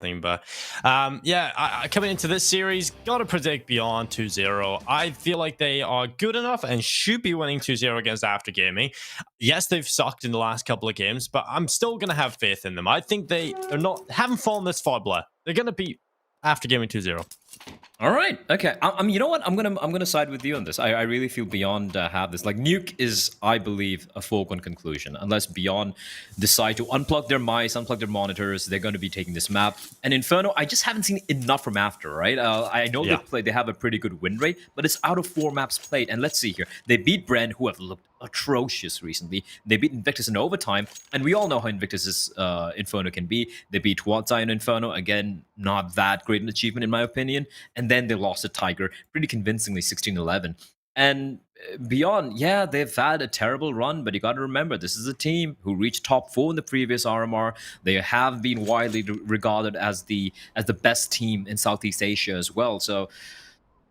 thing. But yeah, coming into this series, got to predict Beyond 2-0. I feel like they are good enough and should be winning 2-0 against After Gaming. Yes, they've sucked in the last couple of games, but I'm still going to have faith in them. I think they're not haven't fallen this far, Blair. They're going to beat After Gaming 2-0. All right. Okay. You know what? I'm gonna side with you on this. I really feel Beyond have this. Like Nuke is, I believe, a foregone conclusion. Unless Beyond decide to unplug their mice, unplug their monitors, they're going to be taking this map. And Inferno, I just haven't seen enough from After. Right. I know they have a pretty good win rate, but it's out of 4 maps played. And let's see here. They beat Brand, who have looked atrocious recently. They beat Invictus in overtime, and we all know how Invictus's Inferno can be. They beat Watsai in Inferno, again, not that great an achievement in my opinion. And then they lost to Tiger pretty convincingly, 16-11. And Beyond, yeah, they've had a terrible run, but you got to remember, this is a team who reached top 4 in the previous RMR. They have been widely regarded as the best team in Southeast Asia as well. So,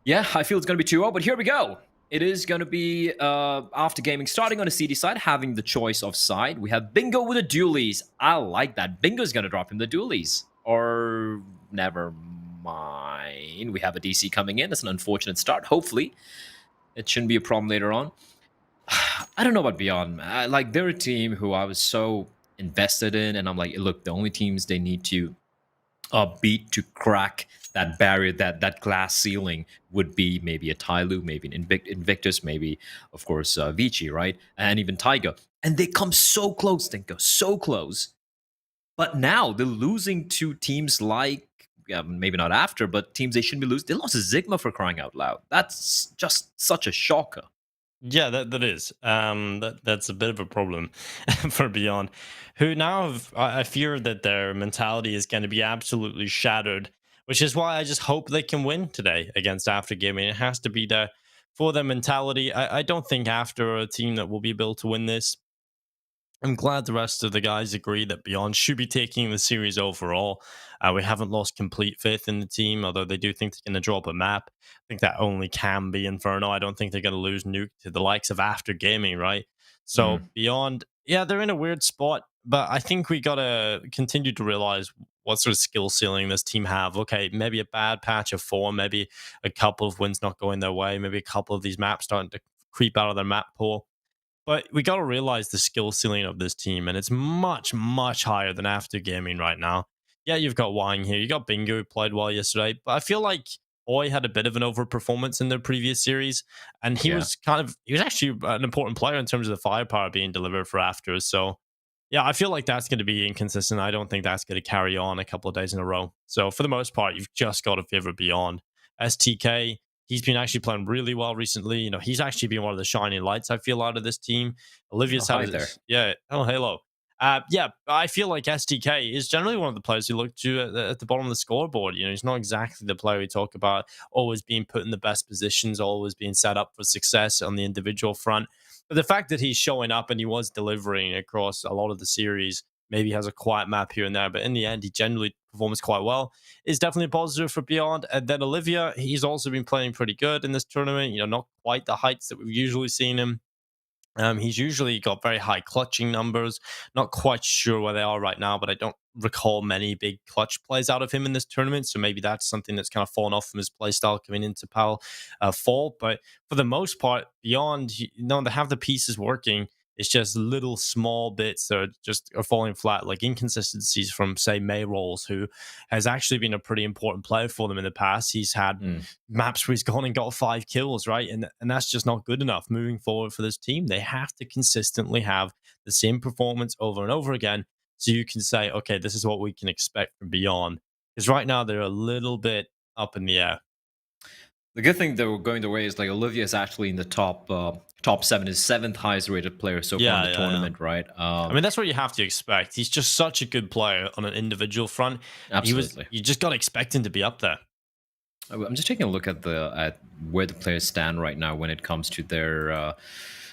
yeah, I feel it's going to be 2-0, but here we go. It is going to be After Gaming starting on the CD side, having the choice of side. We have Bingo with the dualies. I like that. Bingo's going to drop him the dualies. Or never mind. We have a DC coming in. That's an unfortunate start. Hopefully, it shouldn't be a problem later on. I don't know about Beyond. Like, they're a team who I was so invested in, and I'm like, look, the only teams they need to beat to crack that barrier, that glass ceiling, would be maybe a Tyloo, maybe an Invictus, maybe, of course, Vici, right? And even Tiger. And they come so close, Tinko, so close. But now they're losing to teams like, maybe not After, but teams they shouldn't be losing. They lost to Sigma, for crying out loud. That's just such a shocker. Yeah, that is. That's a bit of a problem for Beyond, who now I fear that their mentality is going to be absolutely shattered, which is why I just hope they can win today against After Gaming. It has to be there for their mentality. I don't think After are a team that will be able to win this. I'm glad the rest of the guys agree that Beyond should be taking the series overall. We haven't lost complete faith in the team, although they do think they're going to drop a map. I think that only can be Inferno. I don't think they're going to lose Nuke to the likes of After Gaming, right? So Beyond, yeah, they're in a weird spot, but I think we got to continue to realize what sort of skill ceiling this team have. Okay, maybe a bad patch of form, maybe a couple of wins not going their way, maybe a couple of these maps starting to creep out of their map pool. But we got to realize the skill ceiling of this team, and it's much, much higher than After Gaming right now. Yeah, you've got Wang here. You got Bingo, who played well yesterday. But I feel like Oi had a bit of an overperformance in their previous series, and he was actually an important player in terms of the firepower being delivered for After. So, yeah, I feel like that's going to be inconsistent. I don't think that's going to carry on a couple of days in a row. So, for the most part, you've just got to favor Beyond. STK, he's been actually playing really well recently. You know, he's actually been one of the shining lights, I feel, out of this team. Olivia's had his, yeah, oh, hello. Yeah, I feel like STK is generally one of the players you look to at the bottom of the scoreboard. You know, he's not exactly the player we talk about, always being put in the best positions, always being set up for success on the individual front. But the fact that he's showing up and he was delivering across a lot of the series, maybe has a quiet map here and there, but in the end, he generally performs quite well, is definitely a positive for Beyond. And then Olivia, he's also been playing pretty good in this tournament. You know, not quite the heights that we've usually seen him. He's usually got very high clutching numbers. Not quite sure where they are right now, but I don't recall many big clutch plays out of him in this tournament. So maybe that's something that's kind of fallen off from his playstyle coming into PAL fall. But for the most part, Beyond, you know, they have the pieces working. It's just little small bits that are falling flat, like inconsistencies from, say, May Rolls, who has actually been a pretty important player for them in the past. He's had maps where he's gone and got 5 kills, right? And that's just not good enough moving forward for this team. They have to consistently have the same performance over and over again so you can say, okay, this is what we can expect from Beyond. Because right now they're a little bit up in the air. The good thing that we're going the way is like Olivia is actually in the top 7, is 7th highest rated player so far in the tournament, right? I mean, that's what you have to expect. He's just such a good player on an individual front. Absolutely. You just got to expect him to be up there. I'm just taking a look at where the players stand right now when it comes to their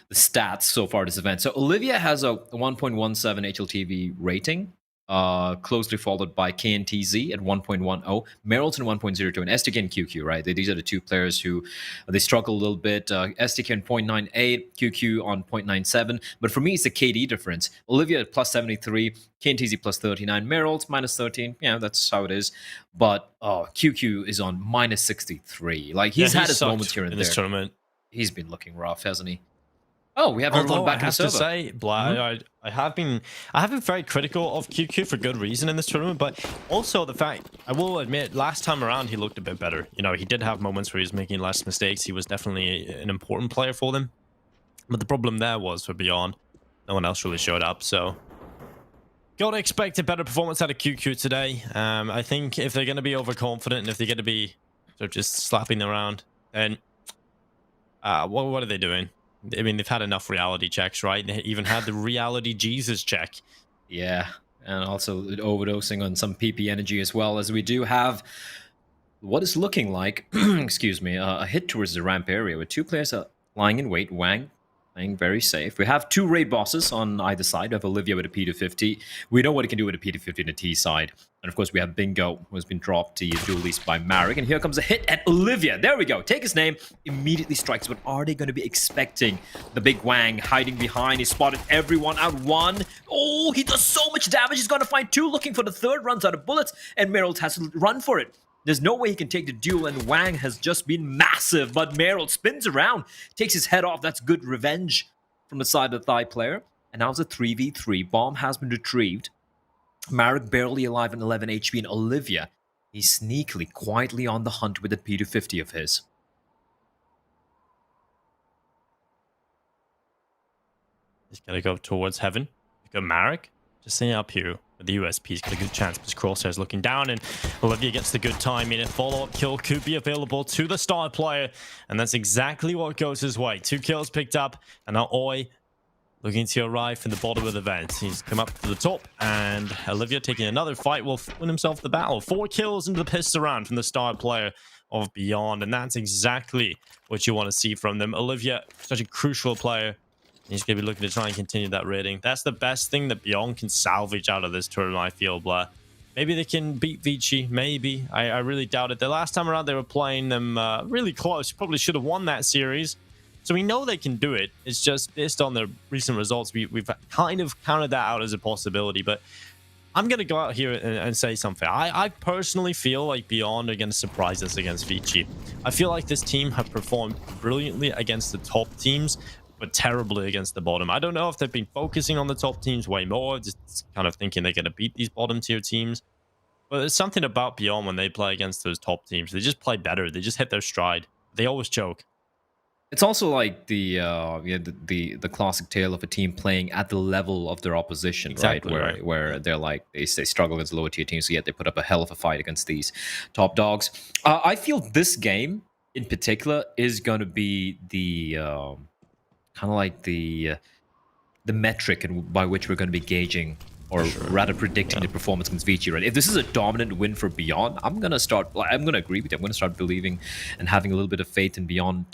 the stats so far this event. So Olivia has a 1.17 HLTV rating. closely followed by KNTZ at 1.10, Merylton 1.02, and STK and QQ, right? These are the two players who they struggle a little bit. STK on 0.98, QQ on 0.97. But for me, it's the KD difference. Olivia at plus 73, KNTZ plus 39, Meryl minus 13. Yeah, that's how it is. But QQ is on minus 63. Like, he's had his moments here and in there. This tournament. He's been looking rough, hasn't he? Oh, we have everyone back in the server. I have to say, Blah, I have been very critical of QQ for good reason in this tournament, but also the fact, I will admit, last time around he looked a bit better. You know, he did have moments where he was making less mistakes. He was definitely an important player for them. But the problem there was for Beyond, no one else really showed up, so gotta expect a better performance out of QQ today. I think if they're going to be overconfident and if they're going to be sort of just slapping around, then what are they doing? I mean, they've had enough reality checks, right? They even had the reality Jesus check. Yeah, and also overdosing on some PP energy as well, as we do have what is looking like, excuse me, a hit towards the ramp area with two players lying in wait. Wang playing very safe. We have two raid bosses on either side. We have Olivia with a P250. We know what he can do with a P250 in the T side. And of course, we have Bingo, who has been dropped to duelist by Marek. And here comes a hit at Olivia. There we go. Take his name. Immediately strikes. But are they going to be expecting the big Wang hiding behind? He spotted everyone out one. Oh, he does so much damage. He's going to find two, looking for the third, runs out of bullets. And Meryl has to run for it. There's no way he can take the duel, and Wang has just been massive. But Meryl spins around, takes his head off. That's good revenge from the side of the Thai player. And now it's a 3v3. Bomb has been retrieved. Marek barely alive on 11 HP, and Olivia, he's sneakily, quietly on the hunt with the P250 of his. He's going to go towards heaven. He's got Marek just sitting up here. The USP's got a good chance because Crosshair's looking down, and Olivia gets the good timing. A follow-up kill could be available to the star player, and that's exactly what goes his way. 2 kills picked up, and now Oi looking to arrive from the bottom of the vent. He's come up to the top, and Olivia taking another fight will win himself the battle. 4 kills into the pistol round from the star player of Beyond, and that's exactly what you want to see from them. Olivia, such a crucial player. He's going to be looking to try and continue that rating. That's the best thing that Beyond can salvage out of this tournament, I feel, Blah. Maybe they can beat Vici, maybe. I really doubt it. The last time around, they were playing them really close. Probably should have won that series. So we know they can do it. It's just based on their recent results, we've kind of counted that out as a possibility. But I'm going to go out here and say something. I personally feel like Beyond are going to surprise us against Vici. I feel like this team have performed brilliantly against the top teams, but terribly against the bottom. I don't know if they've been focusing on the top teams way more, just kind of thinking they're going to beat these bottom tier teams. But there's something about Beyond when they play against those top teams. They just play better. They just hit their stride. They always choke. It's also like the classic tale of a team playing at the level of their opposition, Exactly, right? Where they're like they struggle against lower tier teams, so yet they put up a hell of a fight against these top dogs. I feel this game in particular is going to be the kind of like the metric by which we're going to be gauging, or rather predicting the performance against Vici, right? If this is a dominant win for Beyond, I'm going to agree with you. I'm going to start believing and having a little bit of faith in Beyond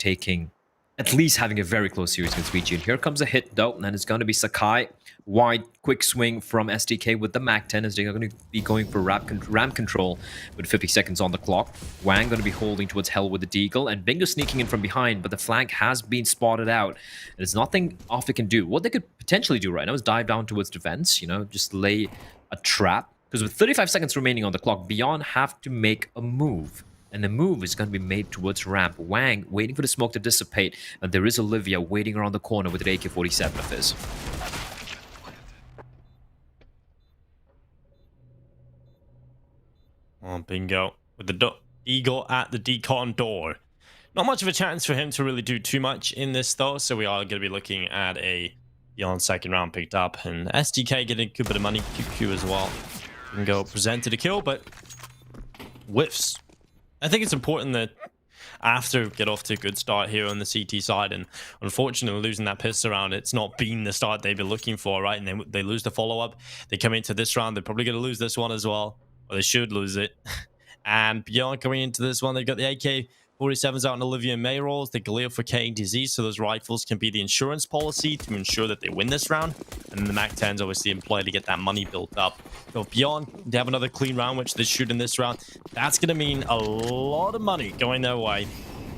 at least having a very close series against Vici. And here comes a hit, though, and it's going to be Sakai. Wide, quick swing from STK with the MAC-10 as they're going to be going for ramp control with 50 seconds on the clock. Wang going to be holding towards Hell with the Deagle, and Bingo sneaking in from behind, but the flank has been spotted out. And there's nothing Offa can do. What they could potentially do right now is dive down towards defense, just lay a trap. Because with 35 seconds remaining on the clock, Beyond have to make a move. And the move is going to be made towards ramp. Wang waiting for the smoke to dissipate. And there is Olivia waiting around the corner with an AK-47 of his. Oh, Bingo with the Eagle at the decon door. Not much of a chance for him to really do too much in this, though. So we are going to be looking at a Beyond second round picked up. And STK getting a good bit of money. QQ as well. Bingo presented a kill, but whiffs. I think it's important that after get off to a good start here on the CT side, and unfortunately losing that pistol round, it's not been the start they've been looking for, right? And they lose the follow-up. They come into this round, they're probably going to lose this one as well, or they should lose it. And Beyond coming into this one, they've got the 47's out on Olivia and May rolls. The Galil for KTZ, so those rifles can be the insurance policy to ensure that they win this round. And then the MAC-10's obviously in play to get that money built up. So Beyond, they have another clean round, which they shoot in this round. That's going to mean a lot of money going their way.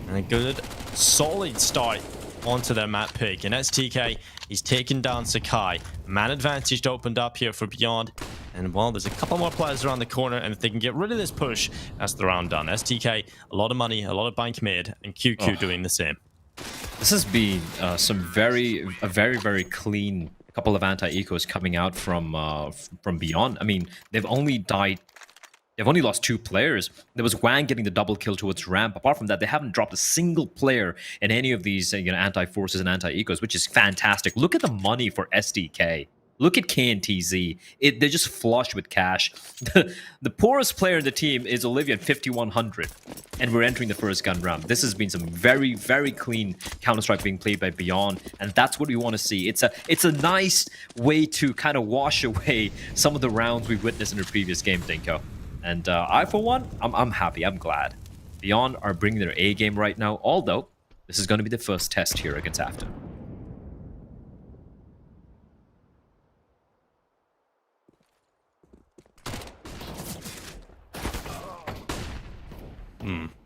And a good, solid start onto their map pick. And STK, he's taken down Sakai. Man advantage opened up here for Beyond. And, well, there's a couple more players around the corner, and if they can get rid of this push, that's the round done. STK, a lot of money, a lot of bank mid, and QQ doing the same. This has been a very clean couple of anti-ecos coming out from Beyond. I mean, they've only lost 2 players. There was Wang getting the double kill towards ramp. Apart from that, they haven't dropped a single player in any of these anti-forces and anti-ecos, which is fantastic. Look at the money for SDK. Look at KNTZ. They're just flush with cash. The poorest player in the team is Olivia at 5,100, and we're entering the first gun round. This has been some very clean Counter-Strike being played by Beyond, and that's what we want to see. It's a nice way to kind of wash away some of the rounds we've witnessed in the previous game, Dinko. And I, for one, I'm happy. I'm glad. Beyond are bringing their A game right now, although this is going to be the first test here against Afton.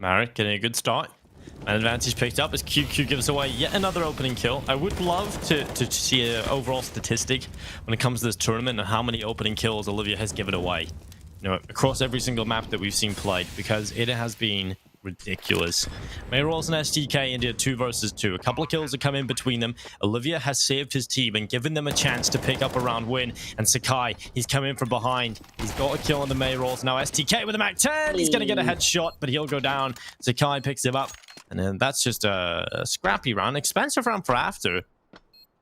Marek getting a good start. An advantage picked up as QQ gives away yet another opening kill. I would love to see an overall statistic when it comes to this tournament and how many opening kills Olivia has given away. You know, across every single map that we've seen played, because it has been ridiculous. Mayrolls and STK into 2 versus 2. A couple of kills have come in between them. Olivia has saved his team and given them a chance to pick up a round win. And Sakai, he's come in from behind. He's got a kill on the Mayrolls. Now STK with a MAC-10. He's going to get a headshot, but he'll go down. Sakai picks him up. And then that's just a scrappy round. Expensive round for After.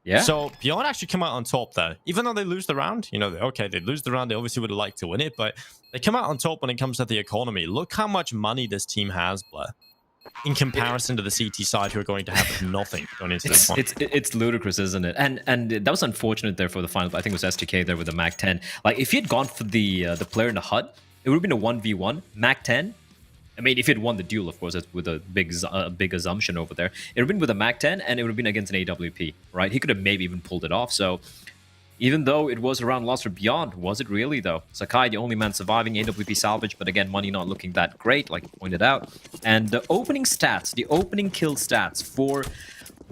Yeah. So Beyond actually come out on top there. Even though they lose the round, you know, okay, they lose the round. They obviously would have liked to win it, but they come out on top when it comes to the economy. Look how much money this team has, Blair, in comparison to the CT side, who are going to have nothing going into this one. It's ludicrous, isn't it? And that was unfortunate there for the final. I think it was STK there with the MAC-10. Like, if he had gone for the player in the HUD, it would have been a 1v1. MAC-10. I mean, if he had won the duel, of course, that's with a big assumption over there. It would have been with a MAC-10, and it would have been against an AWP, right? He could have maybe even pulled it off. So, even though it was a round lost for Beyond, was it really, though? Sakai, the only man surviving, AWP salvage, but again, money not looking that great, like you pointed out. And the opening stats, the opening kill stats for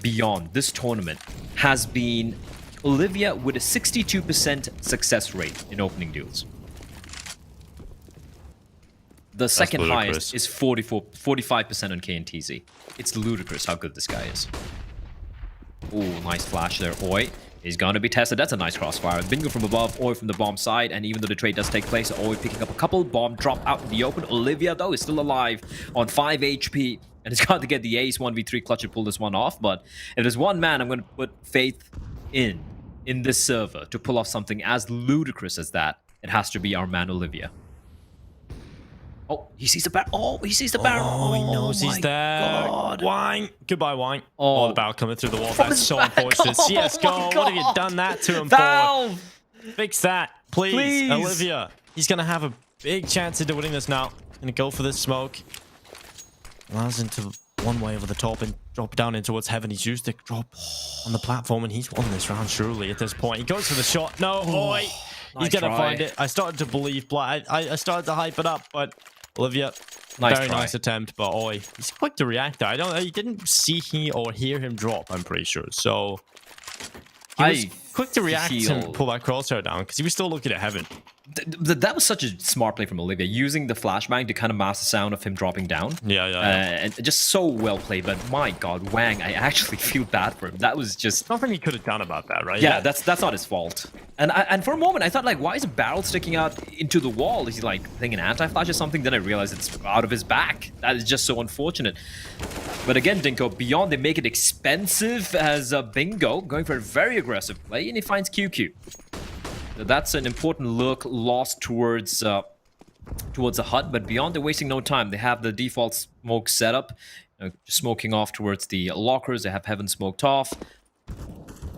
Beyond this tournament has been Olivia with a 62% success rate in opening duels. The second highest is 45% on KNTZ. It's ludicrous how good this guy is. Ooh, nice flash there. Oi, he's gonna be tested. That's a nice crossfire. Bingo from above, Oi from the bomb side, and even though the trade does take place, Oi picking up a couple. Bomb drop out in the open. Olivia, though, is still alive on 5 HP, and it's got to get the ace 1v3 clutch to pull this one off. But if there's one man I'm gonna put faith in this server to pull off something as ludicrous as that, it has to be our man Olivia. Oh, he sees the barrel. Oh, he sees the barrel. Oh, he knows he's there. God. Wang. Goodbye, Wang. Oh, the barrel coming through the wall. That's so unfortunate. CSGO, what have you done that to him Valve! for? Fix that, please. Olivia. He's going to have a big chance into winning this now. Going to go for this smoke. Lands into one way over the top and drop down into what's heaven. He's used the drop on the platform, and he's won this round, surely, at this point. He goes for the shot. No, boy. He's going to find it. I started to believe, I started to hype it up, but Olivia, very nice attempt, but Oi, he's quick to react there. You didn't see or hear him drop, I'm pretty sure. So he was quick to react and pull that crosshair down because he was still looking at heaven. That was such a smart play from Olivia, using the flashbang to kind of mask the sound of him dropping down. Yeah. And just so well played. But my God, Wang, I actually feel bad for him. That was just nothing he could have done about that, right? Yeah, that's not his fault. And for a moment, I thought, like, why is a barrel sticking out into the wall? Is he like thinking anti-flash or something? Then I realized it's out of his back. That is just so unfortunate. But again, Dinko, Beyond, they make it expensive as Bingo going for a very aggressive play, and he finds QQ. That's an important look lost towards the HUD, but Beyond, they're wasting no time. They have the default smoke setup, smoking off towards the lockers. They have heaven smoked off.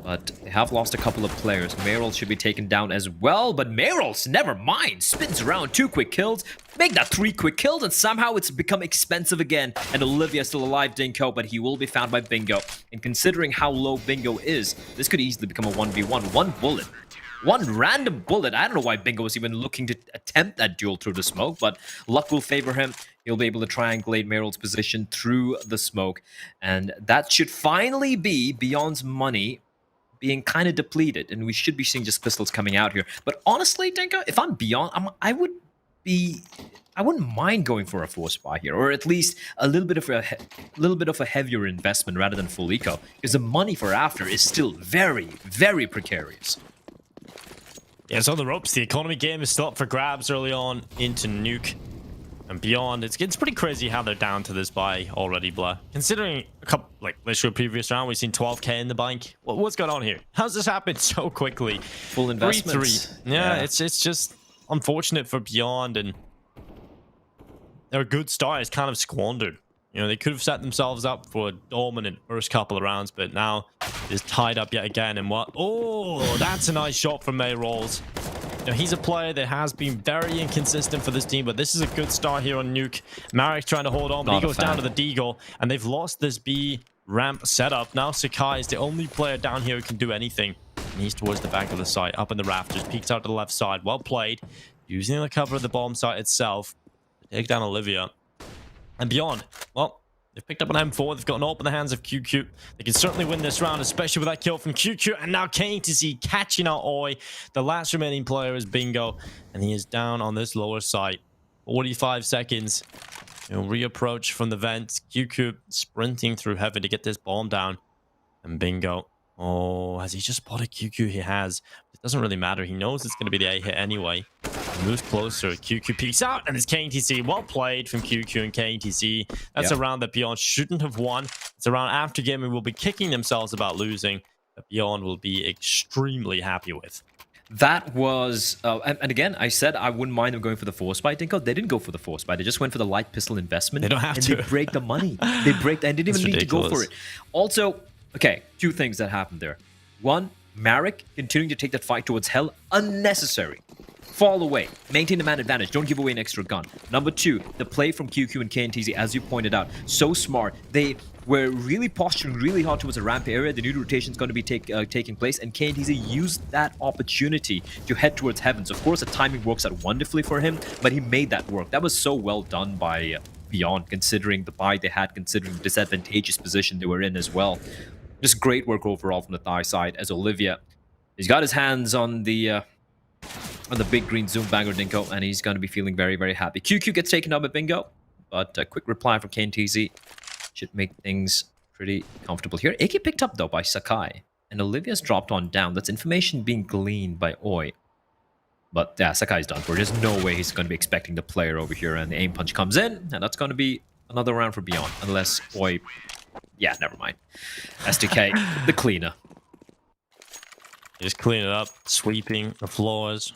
but they have lost a couple of players. Mayrols should be taken down as well, but Mayrols, never mind, spins around 2 quick kills, make that 3 quick kills, and somehow it's become expensive again. And Olivia still alive, Dinko, but he will be found by Bingo. And considering how low Bingo is, this could easily become a 1v1. One bullet. One random bullet. I don't know why Bingo was even looking to attempt that duel through the smoke, but luck will favor him. He'll be able to triangulate Meryl's position through the smoke. And that should finally be Beyond's money being kind of depleted. And we should be seeing just pistols coming out here. But honestly, Dinko, if I'm Beyond, I wouldn't mind going for a force buy here, or at least a little bit of a heavier investment rather than full eco, because the money for after is still very, very precarious. Yeah, it's on the ropes. The economy game is still up for grabs early on into Nuke and Beyond. It's pretty crazy how they're down to this buy already, Blah. Considering a couple, like, let's show a previous round, we've seen 12k in the bank. What's going on here? How's this happened so quickly? Full investment. 3-3. Yeah, it's just unfortunate for Beyond, and their good start is kind of squandered. You know, they could have set themselves up for a dominant first couple of rounds, but now is tied up yet again. And what? Oh, that's a nice shot from Mayrols. You know, he's a player that has been very inconsistent for this team, but this is a good start here on Nuke. Marek trying to hold on, but he goes down to the Deagle, and they've lost this B ramp setup. Now Sakai is the only player down here who can do anything. And he's towards the back of the site, up in the rafters, peeks out to the left side. Well played, using the cover of the bomb site itself to take down Olivia. And Beyond, well, they've picked up an M4. They've got an AWP in the hands of QQ. They can certainly win this round, especially with that kill from QQ. And now KTZ catching out Oi. The last remaining player is Bingo, and he is down on this lower site. 45 seconds. He'll reapproach from the vent. QQ sprinting through heaven to get this bomb down. And Bingo, oh, has he just spotted QQ? He has. It doesn't really matter. He knows it's going to be the A hit anyway. He moves closer. QQ peeks out, and it's KTC. Well played from QQ and KTC. That's a round that Beyond shouldn't have won. It's a round after gaming will be kicking themselves about losing, that Beyond will be extremely happy with. That was, and again, I said I wouldn't mind them going for the force buy. They didn't go for the force buy. They just went for the light pistol investment. They don't have and to. They break the money. They break, and didn't even need to go for it. Also, okay, 2 things that happened there. 1, Marek continuing to take that fight towards hell, unnecessary. Fall away. Maintain the man advantage. Don't give away an extra gun. Number 2, the play from QQ and KNTZ, as you pointed out, so smart. They were really posturing really hard towards the ramp area. The new rotation is going to be taking place, and KNTZ used that opportunity to head towards heavens. Of course, the timing works out wonderfully for him, but he made that work. That was so well done by Beyond, considering the buy they had, considering the disadvantageous position they were in as well. Just great work overall from the Thai side, as Olivia, he's got his hands on the big green Zoom banger Dinko, and he's going to be feeling very, very happy. QQ gets taken up at Bingo, but a quick reply from KNTZ should make things pretty comfortable here. AK picked up, though, by Sakai, and Olivia's dropped on down. That's information being gleaned by Oi. But yeah, Sakai's done for. There's no way he's going to be expecting the player over here, and the aim punch comes in, and that's going to be another round for Beyond, unless Oi... Yeah, never mind. SDK, the cleaner. Just clean it up, sweeping the floors.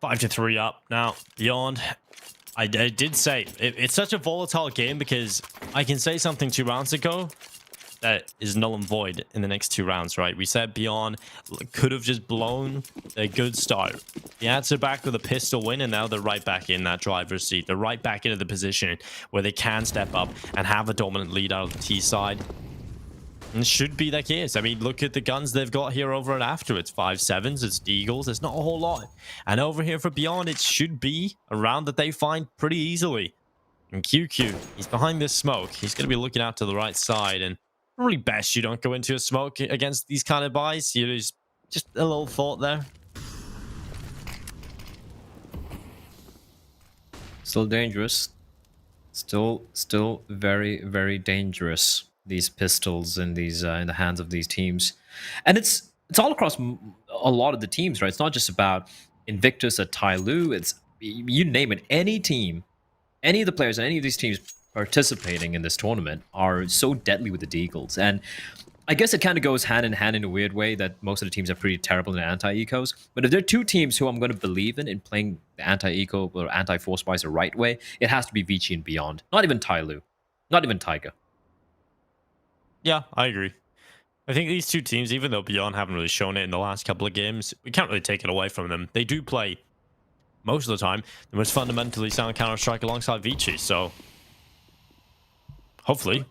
5-3 up now. Beyond, I did say it's such a volatile game because I can say something 2 rounds ago that is null and void in the next 2 rounds, right? We said Beyond could have just blown a good start. The answer back with a pistol win, and now they're right back in that driver's seat. They're right back into the position where they can step up and have a dominant lead out of the T side. And it should be the case. I mean, look at the guns they've got here over and after. It's 5.7s, it's Deagles, it's not a whole lot. And over here for Beyond, it should be a round that they find pretty easily. And QQ, he's behind this smoke. He's going to be looking out to the right side, and probably best you don't go into a smoke against these kind of buys. You know, just a little thought there. Still dangerous. Still very, very dangerous. These pistols in these in the hands of these teams, and it's all across a lot of the teams, right? It's not just about Invictus at Tyloo. It's, you name it, any team, any of the players, and any of these teams participating in this tournament are so deadly with the Deagles. And I guess it kind of goes hand in hand in a weird way that most of the teams are pretty terrible in anti-ecos. But if there are 2 teams who I'm going to believe in playing the anti-eco or anti-force buys the right way, it has to be Vici and Beyond. Not even Tyloo. Not even Taiga. Yeah, I agree. I think these two teams, even though Beyond haven't really shown it in the last couple of games, we can't really take it away from them. They do play, most of the time, the most fundamentally sound Counter-Strike alongside Vici, so hopefully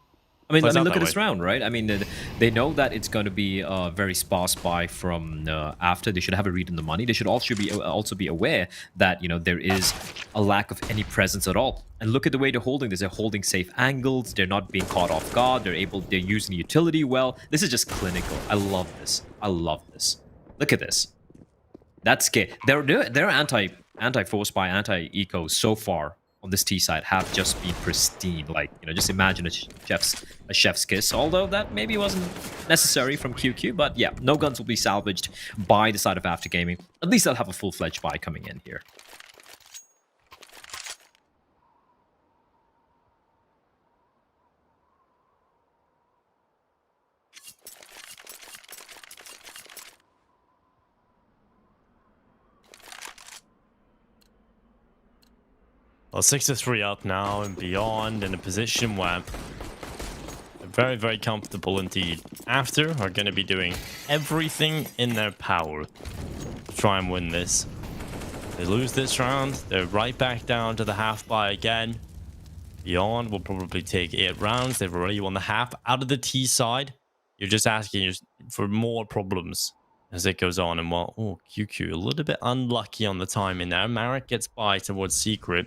plays out Look that at this way. round, right? I mean, they know that it's going to be a very sparse buy from after. They should have a read on the money. They should also be aware that there is a lack of any presence at all. And look at the way they're holding this. They're holding safe angles. They're not being caught off guard. They're using the utility well. This is just clinical. I love this. I love this. Look at this. That's scary. They're anti-force buy, anti-eco so far on this T side have just been pristine. Like, just imagine a chef's kiss. Although that maybe wasn't necessary from QQ, but yeah, no guns will be salvaged by the side of After Gaming. At least they'll have a full-fledged buy coming in here. Well, 6-3 up now, and Beyond in a position where they're very, very comfortable indeed. After are going to be doing everything in their power to try and win this. They lose this round, they're right back down to the half buy again. Beyond will probably take 8 rounds. They've already won the half out of the T side. You're just asking for more problems as it goes on. And well, oh, QQ a little bit unlucky on the timing there. Marek gets by towards Secret.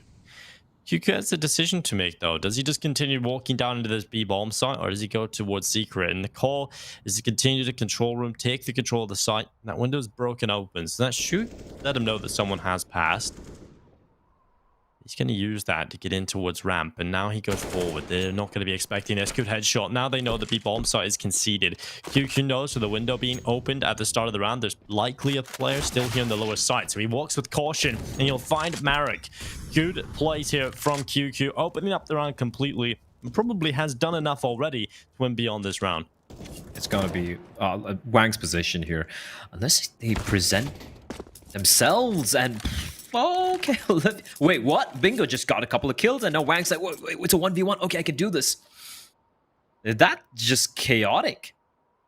QQ has a decision to make, though. Does he just continue walking down into this B-bomb site, or does he go towards Secret? And the call is to continue the control room, take the control of the site. That window's broken open, so that should let him know that someone has passed. He's going to use that to get in towards ramp, and now he goes forward. They're not going to be expecting this. Good headshot. Now they know the B-bomb site is conceded. QQ knows with the window being opened at the start of the round, there's likely a player still here in the lower site, so he walks with caution, and you'll find Marek. Good plays here from QQ, opening up the round completely, and probably has done enough already to win Beyond this round. It's going to be Wang's position here. Unless they present themselves and... Okay, wait, what? Bingo just got a couple of kills, and now Wang's like, wait, it's a 1v1. Okay, I can do this. That's just chaotic.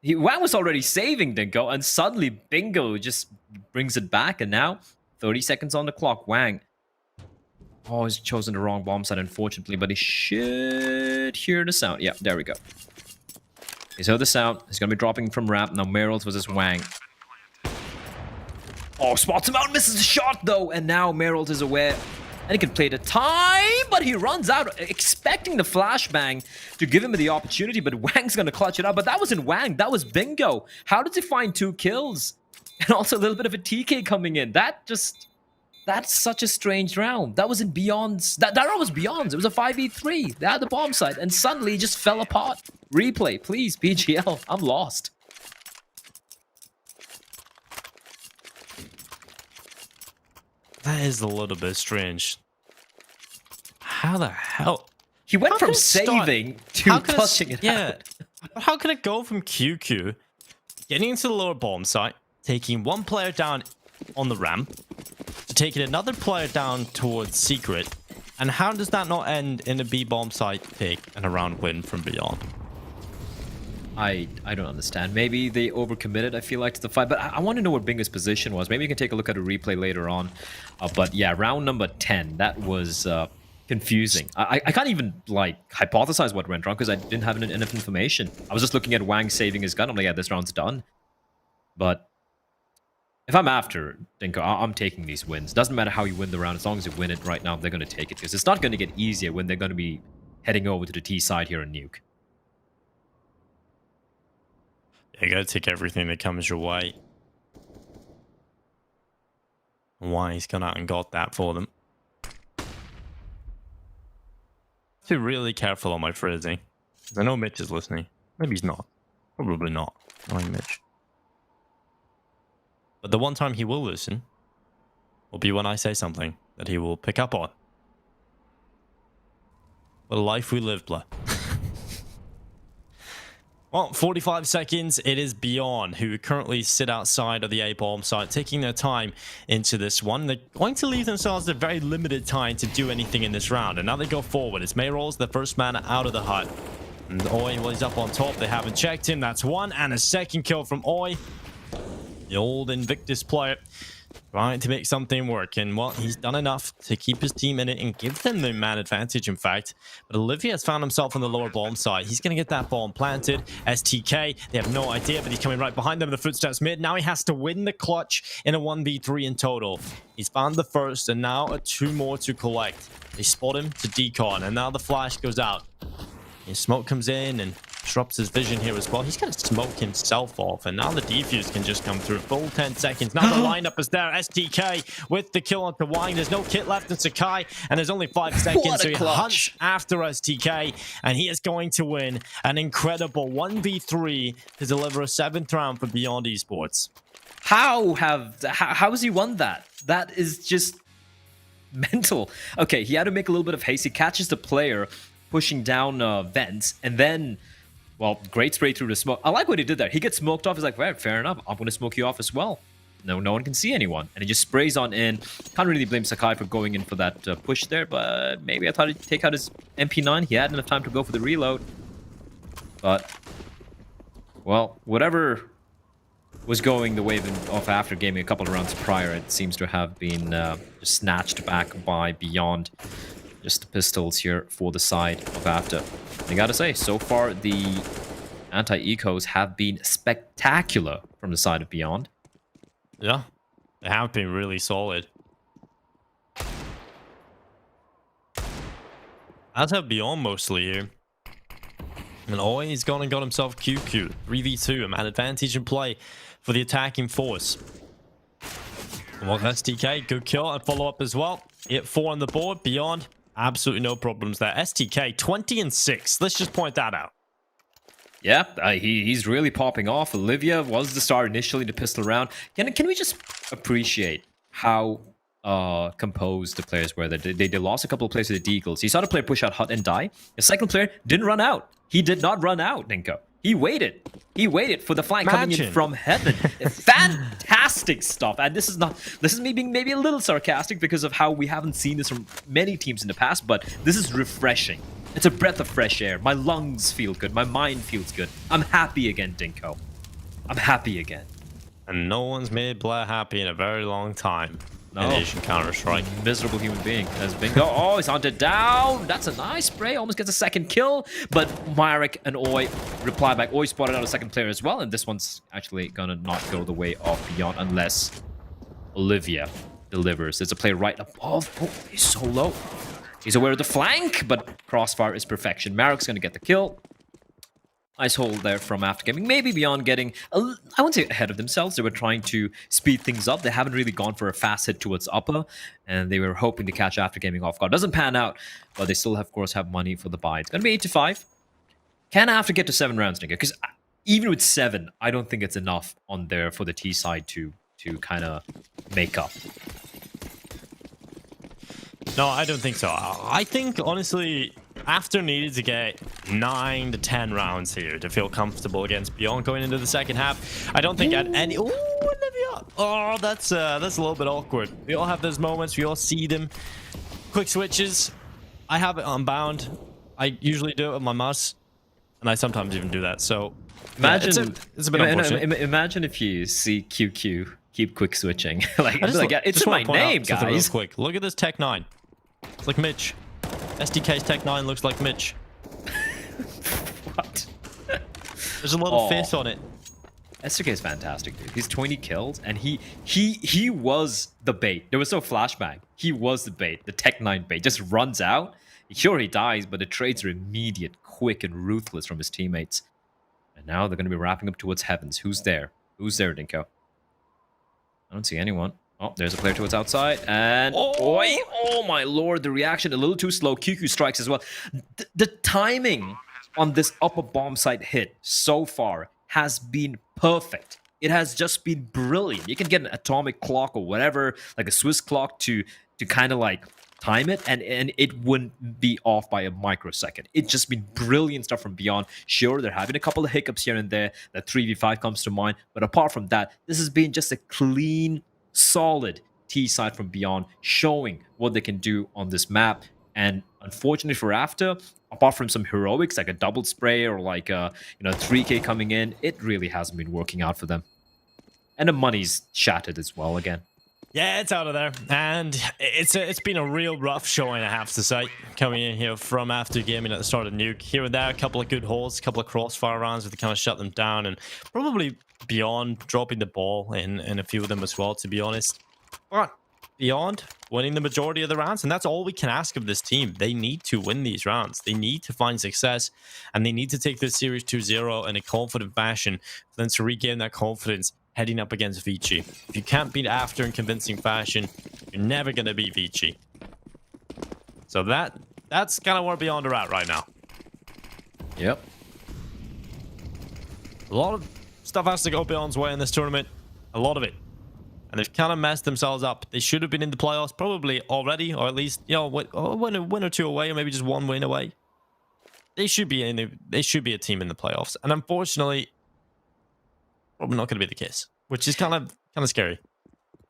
Wang was already saving Dingo, and suddenly Bingo just brings it back, and now 30 seconds on the clock. Wang. Oh, he's chosen the wrong bomb site, unfortunately, but he should hear the sound. Yeah, there we go. He's heard the sound. He's going to be dropping from ramp. Now Meryl's versus Wang. Oh, spots him out, misses the shot though, and now Meryl's is aware, and he can play the time, but he runs out, expecting the flashbang to give him the opportunity, but Wang's gonna clutch it up, but that wasn't Wang, that was Bingo. How did he find 2 kills? And also a little bit of a TK coming in. That's such a strange round. That wasn't Beyond's, that round was Beyond's. It was a 5v3. They had the bomb site, and suddenly it just fell apart. Replay, please, PGL, I'm lost. That is a little bit strange. How the hell? He went from saving to clutching it out. How can it go from QQ getting into the lower bomb site, taking one player down on the ramp, to taking another player down towards Secret, and how does that not end in a B bomb site take and a round win from Beyond? I don't understand. Maybe they overcommitted, I feel like, to the fight. But I want to know what Bingo's position was. Maybe you can take a look at a replay later on. But yeah, round number 10, that was confusing. I can't even, like, hypothesize what went wrong because I didn't have enough information. I was just looking at Wang saving his gun. I'm like, yeah, this round's done. But if I'm after Dinko, I'm taking these wins. Doesn't matter how you win the round. As long as you win it right now, they're going to take it. Because it's not going to get easier when they're going to be heading over to the T side here in Nuke. You gotta take everything that comes your way. Why he's gone out and got that for them. Be really careful on my phrasing. I know Mitch is listening. Maybe he's not. Probably not. Knowing Mitch. But the one time he will listen will be when I say something that he will pick up on. What a life we live, blah. Well, 45 seconds, it is Beyond, who currently sit outside of the A-bomb site, taking their time into this one. They're going to leave themselves a very limited time to do anything in this round, and now they go forward. It's Mayrolls, the first man out of the hut. And Oi, well, he's up on top. They haven't checked him. That's one. And a second kill from Oi. The old Invictus player trying to make something work. And, well, he's done enough to keep his team in it and give them the man advantage, in fact. But Olivia has found himself on the lower bomb side. He's going to get that bomb planted. STK, they have no idea, but he's coming right behind them in the footsteps mid. Now he has to win the clutch in a 1v3 in total. He's found the first, and now 2 more to collect. They spot him to decon, and now the flash goes out. His smoke comes in and disrupts his vision here as well. He's going to smoke himself off, and now the defuse can just come through. Full 10 seconds. Now the lineup is there. STK with the kill onto Wang. There's no kit left in Sakai, and there's only 5 seconds. So he hunts after STK, and he is going to win an incredible 1v3 to deliver a 7th round for Beyond Esports. How has he won that? That is just mental. Okay, he had to make a little bit of haste. He catches the player pushing down vents, and then, well, great spray through the smoke. I like what he did there. He gets smoked off. He's like, well, fair enough. I'm going to smoke you off as well. No one can see anyone. And he just sprays on in. Can't really blame Sakai for going in for that push there, but maybe I thought he'd take out his MP9. He had enough time to go for the reload. But, well, whatever was going the way of After gaming a couple of rounds prior, it seems to have been just snatched back by Beyond. Just the pistols here for the side of After. I gotta say, so far the anti-ecos have been spectacular from the side of Beyond. Yeah, they have been really solid. As have Beyond mostly here. And Oi, he's gone and got himself QQ. 3v2, a man advantage in play for the attacking force. Well, STK, good kill and follow up as well. Hit 4 on the board. Beyond, absolutely no problems there. STK, 20-6. Let's just point that out. Yeah, he's really popping off. Olivia was the star initially to pistol round. Can we just appreciate how composed the players were? They lost a couple of players to the Deagles. You saw the player push out Hut and die. The second player didn't run out. He did not run out, Ninko. He waited. He waited for the flank coming in from heaven. Fantastic stuff. And this is me being maybe a little sarcastic because of how we haven't seen this from many teams in the past, but this is refreshing. It's a breath of fresh air. My lungs feel good. My mind feels good. I'm happy again, Dinko. I'm happy again. And no one's made Blair happy in a very long time. No. In Asian Counter-Strike. Miserable human being as Bingo. Oh, he's hunted down. That's a nice spray. Almost gets a second kill. But Myrick and Oi reply back. Oi spotted out a second player as well. And this one's actually gonna not go the way of Beyond unless Olivia delivers. There's a player right above. Oh, he's so low. He's aware of the flank, but Crossfire is perfection. Marik's gonna get the kill. Nice hold there from After Gaming. Maybe Beyond getting, I wouldn't say ahead of themselves. They were trying to speed things up. They haven't really gone for a fast hit towards upper, and they were hoping to catch After Gaming off guard. Doesn't pan out, but they still, of course, have money for the buy. It's going to be 8-5. Can After get to 7 rounds, nigga? Because even with 7, I don't think it's enough on there for the T side to kind of make up. No, I don't think so. I think, honestly, After needed to get 9 to 10 rounds here to feel comfortable against Beyond going into the second half. I don't think at any... Ooh, Olivia! Oh, that's a little bit awkward. We all have those moments. We all see them. Quick switches. I have it unbound. I usually do it with my mouse, and I sometimes even do that. So imagine yeah, it's a bit unfortunate. Imagine if you see QQ keep quick switching. It's just in my name, guys. Real quick. Look at this Tech 9. It's like Mitch. SDK's Tech 9 looks like Mitch. What? There's a little face on it. SDK is fantastic, dude. He's 20 kills, and he was the bait. There was no flashbang. He was the bait. The Tech 9 bait just runs out. Sure, he dies, but the trades are immediate, quick, and ruthless from his teammates. And now they're going to be wrapping up towards Heavens. Who's there? Who's there, Dinko? I don't see anyone. Oh, there's a player towards outside, and oh my lord, the reaction a little too slow. QQ strikes as well. The timing on this upper bomb site hit so far has been perfect. It has just been brilliant. You can get an atomic clock or whatever, like a Swiss clock to kind of like time it, and it wouldn't be off by a microsecond. It's just been brilliant stuff from Beyond. Sure, they're having a couple of hiccups here and there. That 3v5 comes to mind, but apart from that, this has been just a clean, solid T side from Beyond, showing what they can do on this map. And unfortunately for After, apart from some heroics like a double spray or like a 3K coming in, it really hasn't been working out for them. And the money's shattered as well again. Yeah, it's out of there, and it's been a real rough showing, I have to say, coming in here from After Gaming at the start of Nuke. Here and there, a couple of good holes, a couple of crossfire rounds to kind of shut them down, and probably Beyond dropping the ball in a few of them as well, to be honest. But Beyond winning the majority of the rounds, and that's all we can ask of this team. They need to win these rounds. They need to find success, and they need to take this series 2-0 in a confident fashion for them to regain that confidence heading up against Vici. If you can't beat After in convincing fashion, you're never going to beat Vici. So that's kind of where Beyond are at right now. Yep. A lot of stuff has to go Beyond's way in this tournament. A lot of it. And they've kind of messed themselves up. They should have been in the playoffs probably already, or at least, win or two away, or maybe just one win away. They should be a team in the playoffs. And unfortunately, probably not going to be the case, which is kind of scary.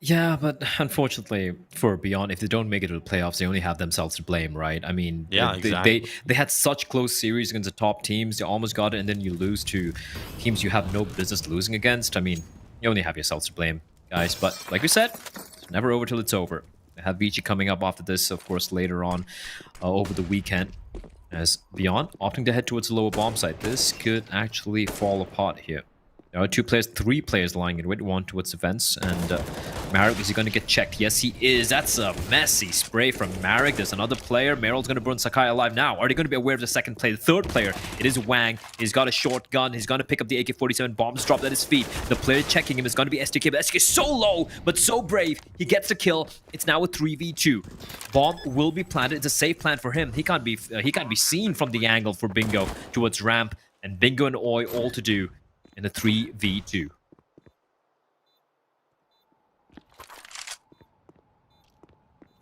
Yeah, but unfortunately for Beyond, if they don't make it to the playoffs, they only have themselves to blame, right? I mean, yeah, exactly. They had such close series against the top teams. They almost got it, and then you lose to teams you have no business losing against. I mean, you only have yourselves to blame, guys. But like we said, it's never over till it's over. They have Vici coming up after this, of course, later on over the weekend. As Beyond opting to head towards the lower bomb site. This could actually fall apart here. There are three players lying in wait, one towards the fence, and Marek, is he going to get checked? Yes, he is. That's a messy spray from Marek. There's another player. Meryl's going to burn Sakai alive now. Are they going to be aware of the second player? The third player, it is Wang. He's got a short gun. He's going to pick up the AK-47. Bombs dropped at his feet. The player checking him is going to be STK, but STK is so low, but so brave. He gets the kill. It's now a 3v2. Bomb will be planted. It's a safe plant for him. He can't be seen from the angle for Bingo towards ramp, and Bingo and Oi all to do in the 3v2.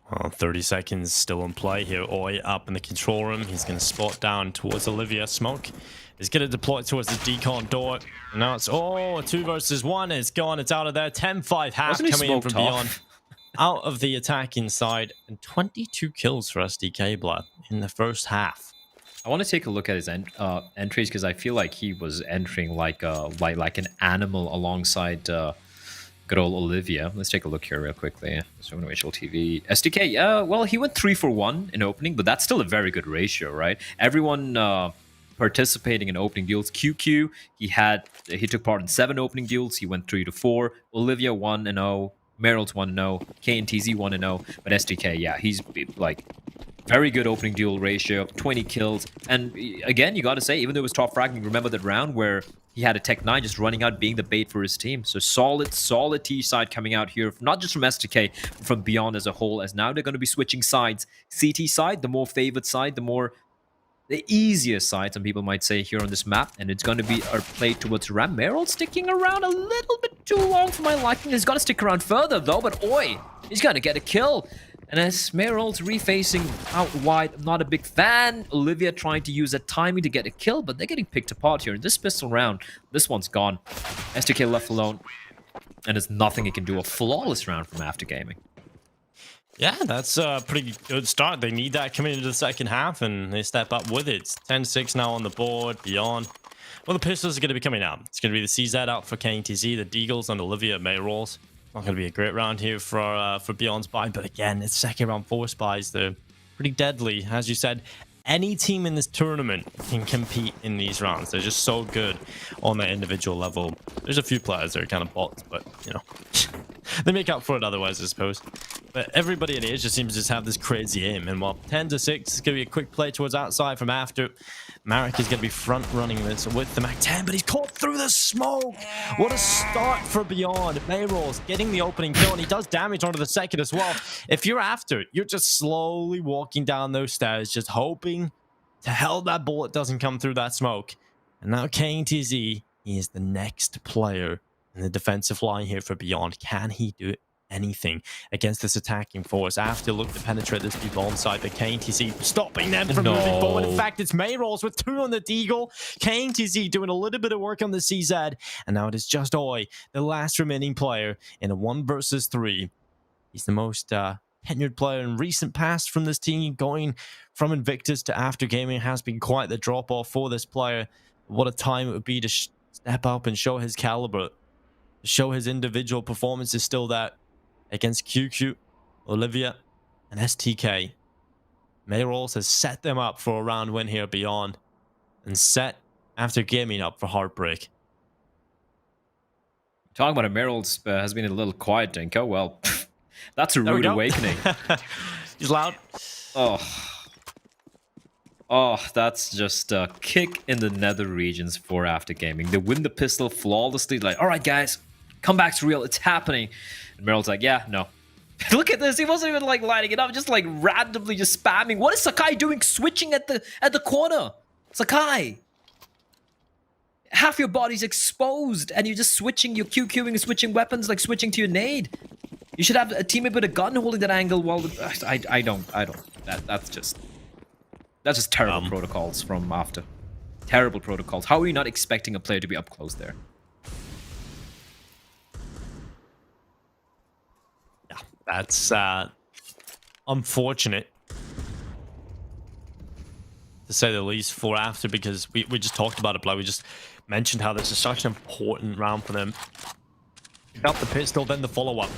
Well, 30 seconds still in play here. Oi up in the control room. He's going to spot down towards Olivia. Smoke is going to deploy towards the decon door. And now it's, a 2 versus 1. It's gone. It's out of there. 10-5 half coming in from Beyond. Out of the attacking side. And 22 kills for SDK Blood in the first half. I want to take a look at his entries because I feel like he was entering like an animal alongside good old Olivia. Let's take a look here real quickly. So HLTV SDK. Yeah, well, he went 3 for 1 in opening, but that's still a very good ratio, right? Everyone participating in opening deals. QQ, he took part in 7 opening deals. He went 3 to 4. Olivia 1-0. Meryl's 1-0. KNTZ 1-0. But SDK, yeah, he's like very good opening duel ratio, 20 kills. And again, you got to say, even though it was top fragment, remember that round where he had a Tech 9 just running out, being the bait for his team. So solid T side coming out here, not just from SDK, but from Beyond as a whole, as now they're going to be switching sides. CT side, the more favored side, the easier side, some people might say, here on this map. And it's going to be our play towards Ram. Meryl sticking around a little bit too long for my liking. He's got to stick around further, though. But oi, he's going to get a kill. And as Meryl's refacing out wide, I'm not a big fan. Olivia trying to use that timing to get a kill, but they're getting picked apart here. In this pistol round, this one's gone. SDK left alone. And there's nothing he can do. A flawless round from After Gaming. Yeah, that's a pretty good start. They need that coming into the second half, and they step up with it. It's 10-6 now on the board, Beyond. Well, the pistols are going to be coming out. It's going to be the CZ out for KNTZ, the Deagles, and Olivia May rolls. Not going to be a great round here for Beyond Spy, but again, it's second round 4 Spies. They're pretty deadly. As you said, any team in this tournament can compete in these rounds. They're just so good on their individual level. There's a few players that are kind of bots, but, they make up for it otherwise, I suppose. But everybody in Asia seems to just have this crazy aim. And while 10-6 is going to be a quick play towards outside from After, Marek is going to be front running this with the MAC-10, but he's caught through the smoke. What a start for Beyond. Mayrolls getting the opening kill, and he does damage onto the second as well. If you're After, you're just slowly walking down those stairs, just hoping to hell that bullet doesn't come through that smoke. And now KNTZ, he is the next player in the defensive line here for Beyond. Can he do anything against this attacking force? After look to penetrate this B-bomb side, but KNTZ stopping them from moving forward. In fact, it's Mayrolls with 2 on the Deagle. KNTZ doing a little bit of work on the CZ, and now it is just Oi, the last remaining player in a 1 versus 3. He's the most tenured player in recent past from this team. Going from Invictus to After Gaming has been quite the drop off for this player. What a time it would be to step up and show his caliber, show his individual performance is still there against QQ, Olivia, and STK. Mayrolls has set them up for a round win here beyond, and set After Gaming up for heartbreak. Talking about a Meryl's has been a little quiet, Dinko. Well, that's a rude awakening. He's loud. Oh, that's just a kick in the nether regions for After Gaming. They win the pistol flawlessly. Like, all right, guys, comeback's real. It's happening. And Meryl's like, yeah, no. Look at this. He wasn't even like lighting it up, just like randomly just spamming. What is Sakai doing switching at the corner? Sakai, half your body's exposed and you're just switching, you're QQing and switching weapons, like switching to your nade. You should have a teammate with a gun holding that angle while I don't. That's just terrible protocols from After. Terrible protocols. How are you not expecting a player to be up close there? That's unfortunate, to say the least, for After, because we just talked about it, but we just mentioned how this is such an important round for them. Pick up the pistol, then the follow-up.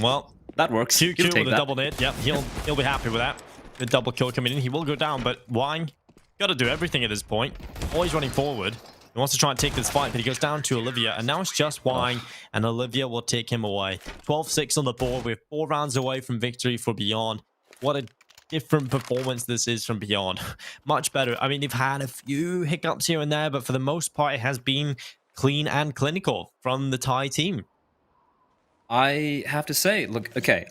Well, that works. QQ with a double nade. Yep, he'll be happy with that. The double kill coming in. He will go down, but Wang got to do everything at this point. Always running forward. He wants to try and take this fight, but he goes down to Olivia, and now it's just Wang, and Olivia will take him away. 12-6 on the board. We're 4 rounds away from victory for Beyond. What a different performance this is from Beyond. Much better. I mean, they've had a few hiccups here and there, but for the most part, it has been clean and clinical from the Thai team. I have to say, look, okay,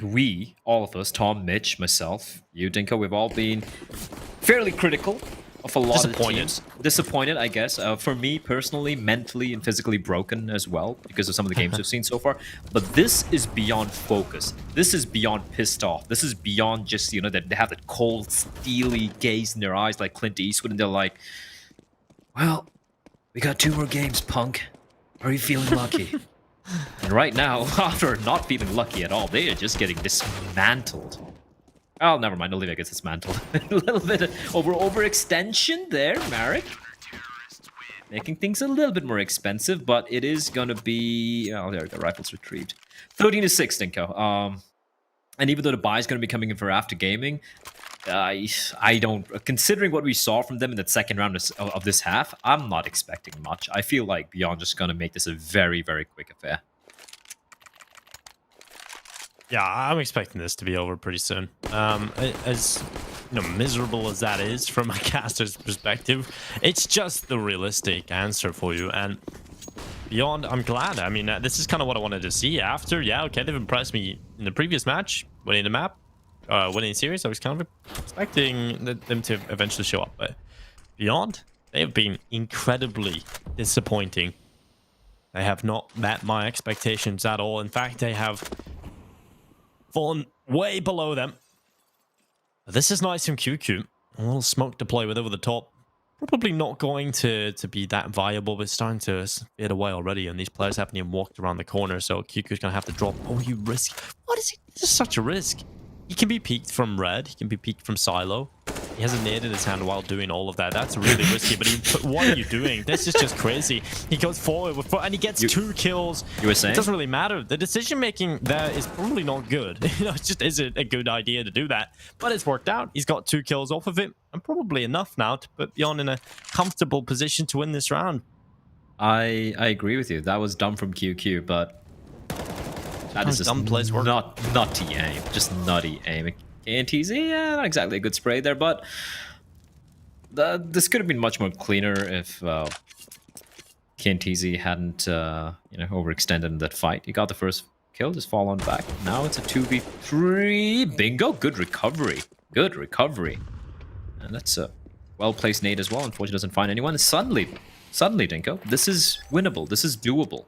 we, all of us, Tom, Mitch, myself, you, Dinko, we've all been fairly critical of a lot of teams. Disappointed, I guess. For me, personally, mentally and physically broken as well because of some of the games we've seen so far. But this is beyond focus. This is beyond pissed off. This is beyond just, you know, that they have that cold, steely gaze in their eyes like Clint Eastwood, and they're like, well, we got 2 more games, punk. Are you feeling lucky? And right now, after not feeling lucky at all, they are just getting dismantled. Oh, never mind. Olivia gets dismantled. A little bit of overextension there, Marek. Making things a little bit more expensive, but it is going to be... Oh, there we go. Rifles retrieved. 13-6, Dinko. And even though the buy is going to be coming in for After Gaming, I don't... Considering what we saw from them in that second round of this half, I'm not expecting much. I feel like Beyond just going to make this a very, very quick affair. Yeah, I'm expecting this to be over pretty soon. As miserable as that is from a caster's perspective, it's just the realistic answer for you. And Beyond, I'm glad. I mean, this is kind of what I wanted to see After. Yeah, okay, they've impressed me in the previous match, winning the map, winning the series. I was kind of expecting them to eventually show up, but Beyond, they have been incredibly disappointing. They have not met my expectations at all. In fact, they have fallen way below them. This is nice from QQ. A little smoke to play with over the top. Probably not going to be that viable, but it's starting to fade away already, and these players haven't even walked around the corner, so QQ's going to have to drop. Oh, you risk. What is it? This is such a risk. He can be peeked from red. He can be peeked from silo. He has a nade in his hand while doing all of that. That's really risky, but what are you doing? This is just crazy. He goes forward with, and he gets 2 kills. You were saying? It doesn't really matter. The decision-making there is probably not good. It just isn't a good idea to do that. But it's worked out. He's got 2 kills off of it, and probably enough now to put Beyond in a comfortable position to win this round. I agree with you. That was dumb from QQ, but that is just nutty aim. Just nutty aim. KNTZ, yeah, not exactly a good spray there, but this could have been much more cleaner if KNTZ hadn't overextended in that fight. He got the first kill, just fall on back. Now it's a 2v3. Bingo, good recovery. Good recovery. And that's a well-placed nade as well. Unfortunately, doesn't find anyone. And suddenly, Dinko, this is winnable. This is doable.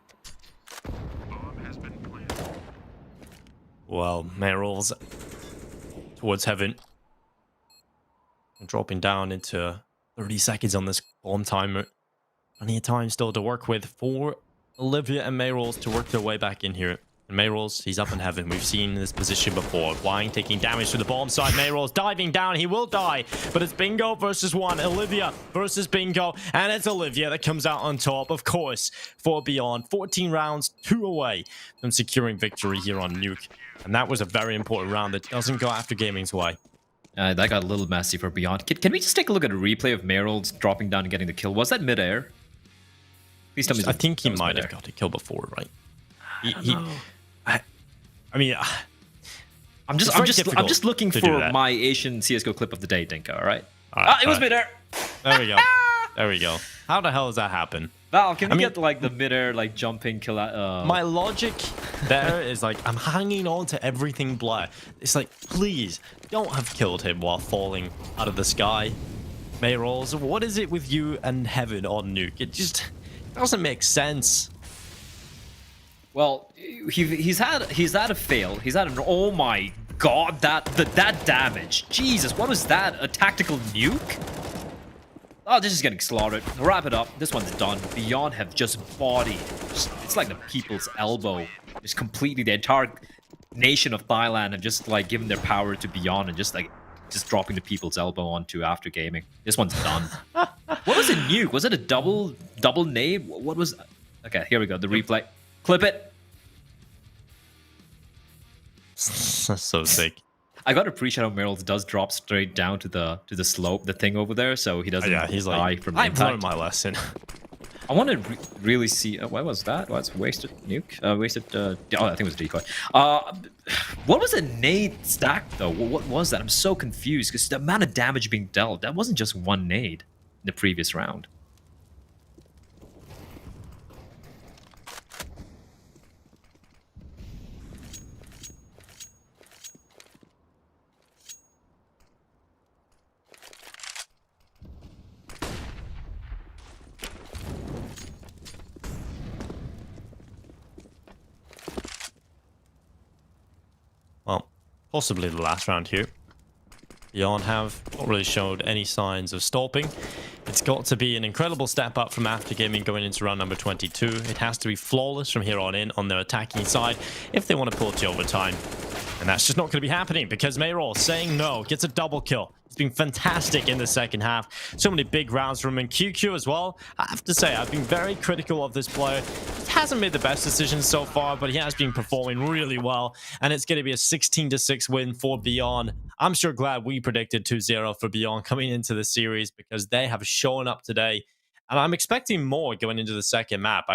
Well, Mayrolls towards heaven. And dropping down into 30 seconds on this bomb timer. Plenty of time still to work with for Olivia and Mayrolls to work their way back in here. And Mayrolls, he's up in heaven. We've seen this position before. Wang taking damage to the bottom side. Mayrolls diving down. He will die. But it's Bingo versus one. Olivia versus Bingo. And it's Olivia that comes out on top, of course, for Beyond. 14 rounds, 2 away from securing victory here on Nuke. And that was a very important round that doesn't go after Gaming's way. That got a little messy for Beyond. Can we just take a look at a replay of Mayrolls dropping down and getting the kill? Was that midair? Please tell me. I think he might have got a kill before, right? I mean, I'm just looking for my Asian CS:GO clip of the day, Dinka. All right. It was midair. There we go. There we go. How the hell does that happen? Val, can we get like the midair like jumping kill? My logic there is like I'm hanging on to everything Blair. It's like, please don't have killed him while falling out of the sky. Mayrolls, what is it with you and Heaven on Nuke? It just doesn't make sense. Well, he's had a fail. He's had an oh my god that damage. Jesus, what was that? A tactical nuke? Oh, this is getting slaughtered. Wrap it up. This one's done. Beyond have just bodied. It's like the people's elbow. Just completely the entire nation of Thailand have just like given their power to Beyond and just dropping the people's elbow onto After Gaming. This one's done. What was a nuke? Was it a double nade? What was? Okay, here we go. The replay. Clip it. That's so sick. I got to appreciate how Mayrolls does drop straight down to the slope, the thing over there, so he doesn't he's die like, from I've impact. learned my lesson. I want to really see. What was that? What's wasted nuke? Wasted. Oh, I think it was a decoy. What was a nade stack though? What was that? I'm so confused because the amount of damage being dealt. That wasn't just one nade in the previous round. Well, possibly the last round here. Beyond have not really showed any signs of stopping. It's got to be an incredible step up from After Gaming going into round number 22. It has to be flawless from here on in on their attacking side if they want to pull it to overtime. And that's just not going to be happening because Mayroll saying no gets a double kill. It's been fantastic in the second half. So many big rounds from him. And QQ as well. I have to say, I've been very critical of this player. He hasn't made the best decisions so far, but he has been performing really well. And it's going to be a 16-6 win for Beyond. I'm sure glad we predicted 2-0 for Beyond coming into the series because they have shown up today. And I'm expecting more going into the second map.